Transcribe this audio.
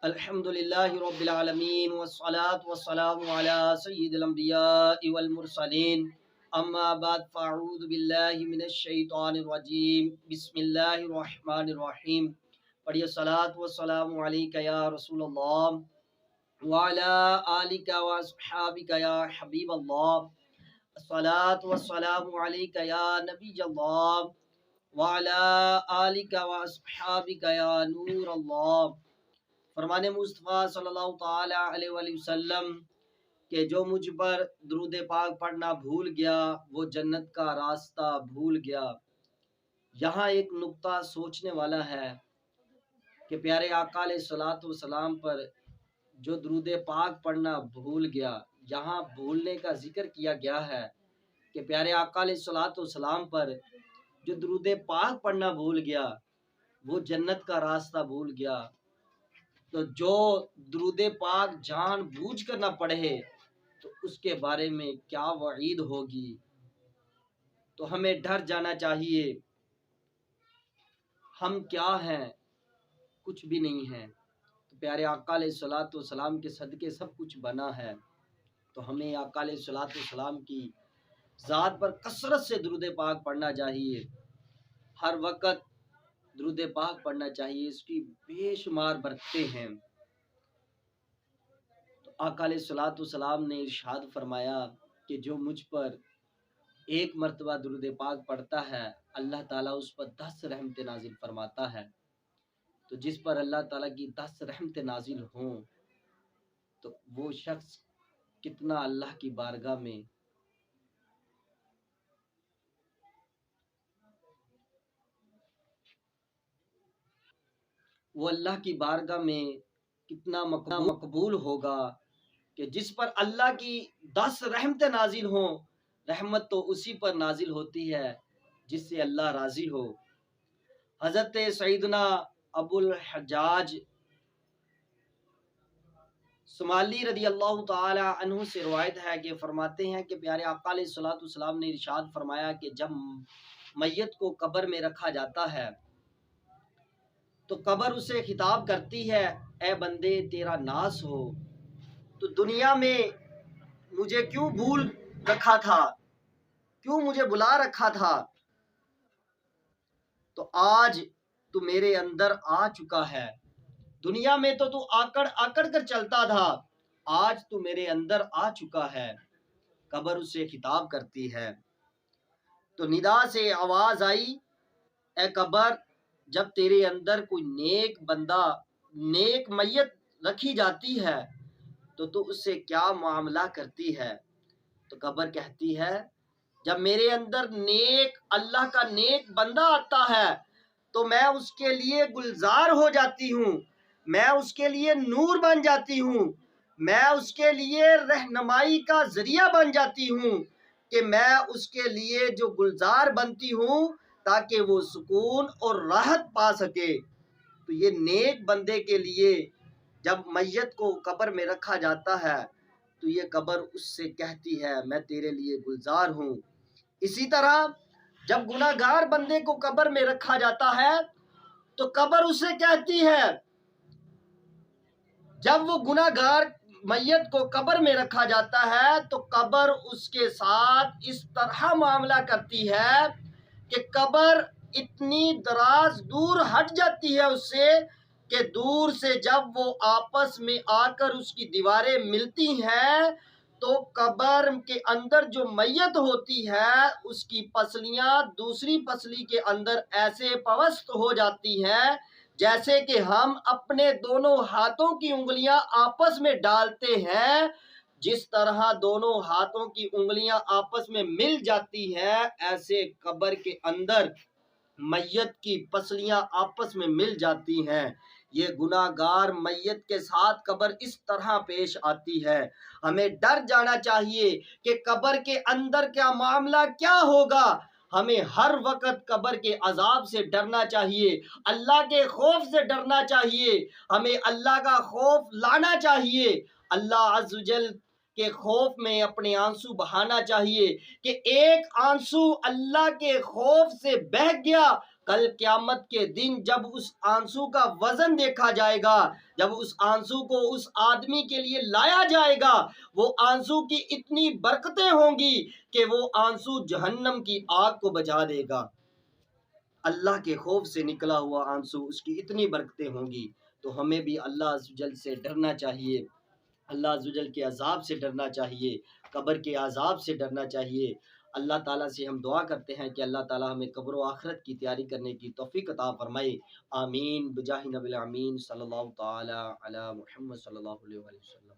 الحمدللہ رب العالمین والصلاة والسلام علی سید الانبیاء والمرسلین اما بعد فاعوذ باللہ من الشیطان الرجیم بسم اللہ الرحمن الرحیم. پڑھیے صلاۃ والسلام علیک یا رسول اللہ وعلی آلک واصحابک یا حبیب اللہ. الصلاۃ والسلام علیک یا نبی اللہ وعلی آلک واصحابک یا نور اللہ. فرمان مصطفیٰ صلی اللہ تعالی علیہ وآلہ وسلم کہ جو مجھ پر درود پاک پڑھنا بھول گیا وہ جنت کا راستہ بھول گیا. یہاں ایک نقطہ سوچنے والا ہے کہ پیارے آقا علیہ الصلوۃ والسلام پر جو درود پاک پڑھنا بھول گیا، یہاں بھولنے کا ذکر کیا گیا ہے کہ پیارے آقا علیہ الصلوۃ والسلام پر جو درود پاک پڑھنا بھول گیا وہ جنت کا راستہ بھول گیا. تو جو درود پاک جان بوجھ کر نہ پڑھے تو اس کے بارے میں کیا وعید ہوگی. تو ہمیں ڈر جانا چاہیے، ہم کیا ہیں؟ کچھ بھی نہیں ہیں. تو پیارے آقا علیہ الصلوۃ والسلام کے صدقے سب کچھ بنا ہے. تو ہمیں آقا علیہ الصلوۃ والسلام کی ذات پر کثرت سے درود پاک پڑھنا چاہیے. ہر وقت درود پاک پڑھنا چاہیے، اس کی بے شمار برکتیں ہیں. تو آقا علیہ الصلوۃ والسلام نے ارشاد فرمایا کہ جو مجھ پر ایک مرتبہ درود پاک پڑھتا ہے اللہ تعالیٰ اس پر 10 رحمتیں نازل فرماتا ہے. تو جس پر اللہ تعالیٰ کی 10 رحمتیں نازل ہوں تو وہ شخص کتنا اللہ کی بارگاہ میں کتنا مقبول ہوگا کہ جس پر اللہ کی 10 رحمتیں نازل ہوں. رحمت تو اسی پر نازل ہوتی ہے جس سے اللہ راضی ہو. حضرت سیدنا ابو الحجاج سمالی رضی اللہ تعالی عنہ سے روایت ہے کہ فرماتے ہیں کہ پیارے آقا علیہ الصلوۃ والسلام نے ارشاد فرمایا کہ جب میت کو قبر میں رکھا جاتا ہے تو قبر اسے خطاب کرتی ہے، اے بندے تیرا ناس ہو، تو دنیا میں مجھے کیوں بھول رکھا تھا، کیوں مجھے بلا رکھا تھا؟ تو آج تو میرے اندر آ چکا ہے. دنیا میں تو آکڑ کر چلتا تھا، آج تو میرے اندر آ چکا ہے. قبر اسے خطاب کرتی ہے. تو ندا سے آواز آئی، اے قبر جب تیرے اندر کوئی نیک بندہ، نیک میت رکھی جاتی ہے تو اس سے کیا معاملہ کرتی ہے؟ تو قبر کہتی ہے جب میرے اندر نیک اللہ کا نیک بندہ آتا ہے تو میں اس کے لیے گلزار ہو جاتی ہوں، میں اس کے لیے نور بن جاتی ہوں، میں اس کے لیے رہنمائی کا ذریعہ بن جاتی ہوں کہ میں اس کے لیے جو گلزار بنتی ہوں تاکہ وہ سکون اور راحت پا سکے. تو یہ نیک بندے کے لیے جب میت کو قبر میں رکھا جاتا ہے تو یہ قبر اس سے کہتی ہے میں تیرے لیے گلزار ہوں. اسی طرح جب گناہ گار بندے کو قبر میں رکھا جاتا ہے تو قبر اسے کہتی ہے، جب وہ گناہ گار میت کو قبر میں رکھا جاتا ہے تو قبر اس کے ساتھ اس طرح معاملہ کرتی ہے کہ قبر اتنی دراز دور ہٹ جاتی ہے اس سے کہ دور سے جب وہ آپس میں آ کر اس کی دیواریں ملتی ہیں تو قبر کے اندر جو میت ہوتی ہے اس کی پسلیاں دوسری پسلی کے اندر ایسے پوست ہو جاتی ہیں جیسے کہ ہم اپنے دونوں ہاتھوں کی انگلیاں آپس میں ڈالتے ہیں. جس طرح دونوں ہاتھوں کی انگلیاں آپس میں مل جاتی ہیں ایسے قبر کے اندر میت کی پسلیاں آپس میں مل جاتی ہیں. یہ گناہ گار میت کے ساتھ قبر اس طرح پیش آتی ہے. ہمیں ڈر جانا چاہیے کہ قبر کے اندر کیا معاملہ کیا ہوگا. ہمیں ہر وقت قبر کے عذاب سے ڈرنا چاہیے، اللہ کے خوف سے ڈرنا چاہیے، ہمیں اللہ کا خوف لانا چاہیے، اللہ عز و جل کے خوف میں اپنے آنسو بہانا چاہیے کہ ایک آنسو اللہ کے خوف سے بہہ گیا کل قیامت کے دن جب اس آنسو کا وزن دیکھا جائے گا، جب اس آنسو کو اس آدمی کے لیے لایا جائے گا، وہ آنسو کی اتنی برکتیں ہوں گی کہ وہ آنسو جہنم کی آگ کو بجھا دے گا۔ اللہ کے خوف سے نکلا ہوا آنسو، اس کی اتنی برکتیں ہوں گی۔ تو ہمیں بھی اللہ عز و جل سے ڈرنا چاہیے، اللہ عز و جل کے عذاب سے ڈرنا چاہیے، قبر کے عذاب سے ڈرنا چاہیے۔ اللہ تعالیٰ سے ہم دعا کرتے ہیں کہ اللہ تعالیٰ ہمیں قبر و آخرت کی تیاری کرنے کی توفیق عطا فرمائے، آمین بجاہ نبی الامین صلی اللہ تعالی علی محمد صلی اللہ علیہ وسلم۔